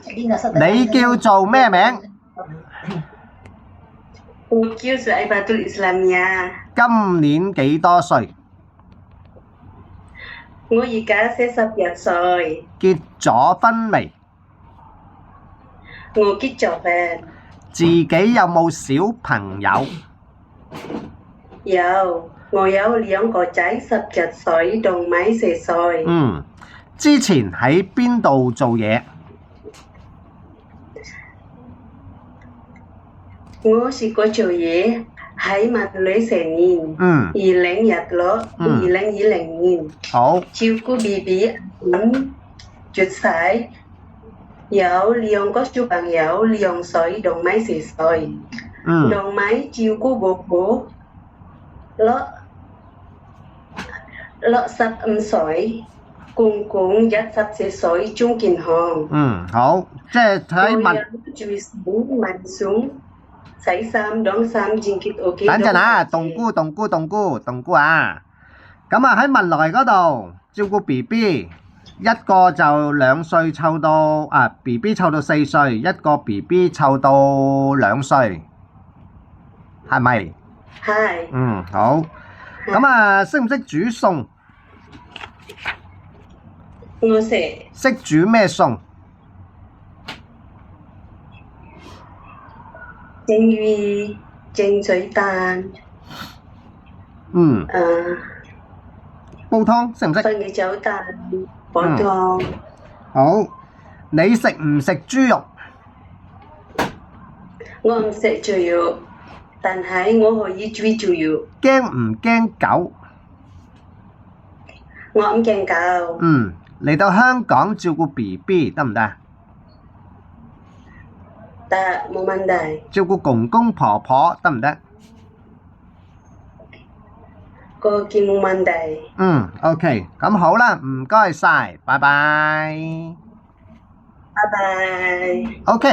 你叫做咩名？我叫做艾巴杜伊斯蘭米亞。今年幾多歲？我而家41歲。結咗婚未？我結咗婚。自己有冇小朋友？有，我有2個仔，11歲同埋4歲。之前喺邊度做嘢？我試過做嘢喺文旅4年，2010年。好。照顧 BB 絕世，有2個小朋友，2歲同埋4歲。同埋照顧寶寶65歲，公公14歲，仲健康。好，即係睇問。我有最少問餸、洗衫、晾衫、清潔屋企。等陣啊，冬菇啊！咁啊喺文萊嗰度照顧 BB， 一個就2歲湊到BB 湊到4歲，一個 BB 湊到2歲，係咪？係。好。咁啊，識唔識煮餸？我識。識煮咩餸？蒸魚、蒸水蛋。煲湯識唔識？番茄炒蛋、煲湯。好，你食唔食豬肉？我唔食豬肉，但係我可以煮豬肉。驚唔驚狗？我唔驚狗。嚟到香港照顧 BB 得唔得？得，冇問題。照顧公公婆婆得唔得？個件冇問題。OK， 咁好啦，唔該晒，拜拜。拜拜。OK。